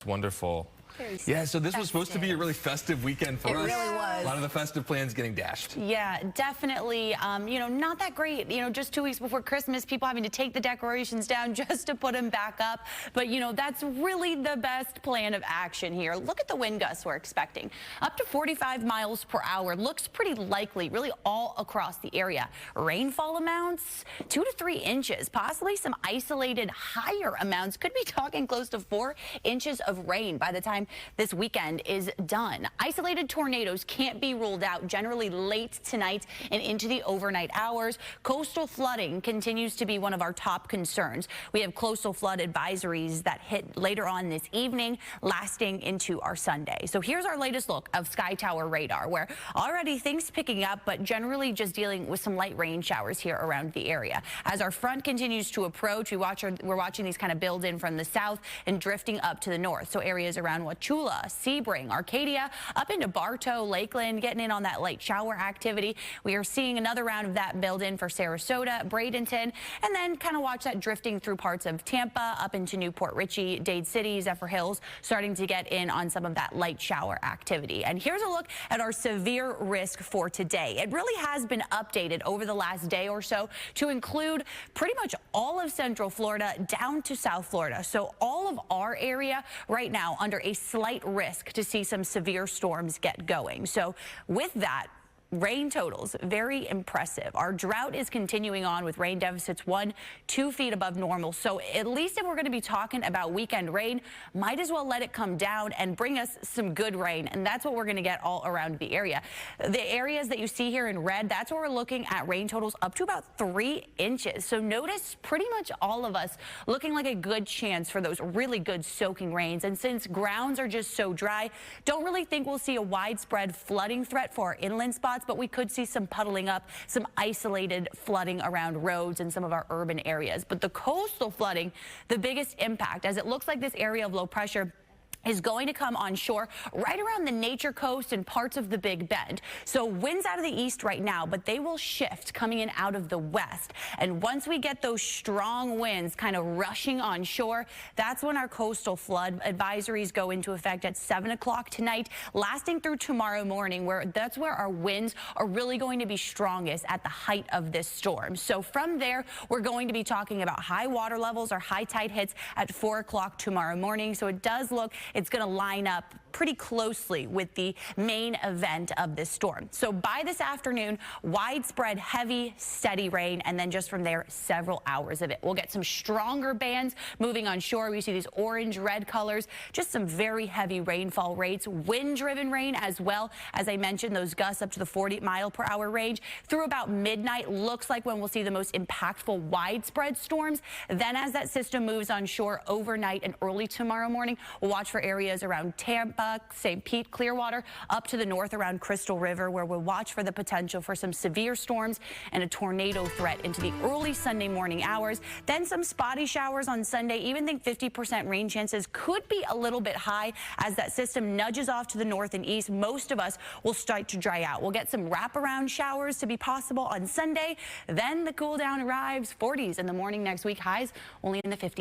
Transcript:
Wonderful. Yeah, so this was supposed to be a really festive weekend for us. It really was. A lot of the festive plans getting dashed. Yeah, definitely. You know, not that great. You know, just 2 weeks before Christmas, people having to take the decorations down just to put them back up. But, you know, that's really the best plan of action here. Look at the wind gusts we're expecting. Up to 45 miles per hour. Looks pretty likely, really all across the area. Rainfall amounts, 2 to 3 inches. Possibly some isolated higher amounts. Could be talking close to 4 inches of rain by the time this weekend is done. Isolated tornadoes can't be ruled out generally late tonight and into the overnight hours. Coastal flooding continues to be one of our top concerns. We have coastal flood advisories that hit later on this evening, lasting into our Sunday. So here's our latest look of Sky Tower radar, where already things picking up, but generally just dealing with some light rain showers here around the area. As our front continues to approach, we're watching these kind of build in from the south and drifting up to the north. So areas around Wauchula, Sebring, Arcadia, up into Bartow, Lakeland, getting in on that light shower activity. We are seeing another round of that build in for Sarasota, Bradenton, and then kind of watch that drifting through parts of Tampa, up into Newport Richey, Dade City, Zephyr Hills, starting to get in on some of that light shower activity. And here's a look at our severe risk for today. It really has been updated over the last day or so to include pretty much all of Central Florida down to South Florida. So all of our area right now under a slight risk to see some severe storms get going. So with that, rain totals, very impressive. Our drought is continuing on with rain deficits 1-2 feet above normal. So at least if we're going to be talking about weekend rain, might as well let it come down and bring us some good rain. And that's what we're going to get all around the area. The areas that you see here in red, that's where we're looking at rain totals up to about 3 inches. So notice pretty much all of us looking like a good chance for those really good soaking rains. And since grounds are just so dry, don't really think we'll see a widespread flooding threat for our inland spots, but we could see some puddling up, some isolated flooding around roads in some of our urban areas. But the coastal flooding, the biggest impact, as it looks like this area of low pressure is going to come on shore right around the Nature Coast and parts of the Big Bend. So winds out of the east right now, but they will shift coming in out of the west. And once we get those strong winds kind of rushing on shore, that's when our coastal flood advisories go into effect at 7 o'clock tonight, lasting through tomorrow morning, that's where our winds are really going to be strongest at the height of this storm. So from there, we're going to be talking about high water levels or high tide hits at 4 o'clock tomorrow morning. So it does look it's going to line up pretty closely with the main event of this storm. So by this afternoon, widespread heavy, steady rain, and then just from there, several hours of it. We'll get some stronger bands moving on shore. We see these orange-red colors, just some very heavy rainfall rates, wind-driven rain as well. As I mentioned, those gusts up to the 40-mile-per-hour range through about midnight looks like when we'll see the most impactful widespread storms. Then as that system moves on shore overnight and early tomorrow morning, we'll watch for areas around Tampa, St. Pete, Clearwater, up to the north around Crystal River, where we'll watch for the potential for some severe storms and a tornado threat into the early Sunday morning hours. Then some spotty showers on Sunday. Even think 50% rain chances could be a little bit high as that system nudges off to the north and east. Most of us will start to dry out. We'll get some wraparound showers to be possible on Sunday. Then the cool down arrives, 40s in the morning next week, highs only in the 50s.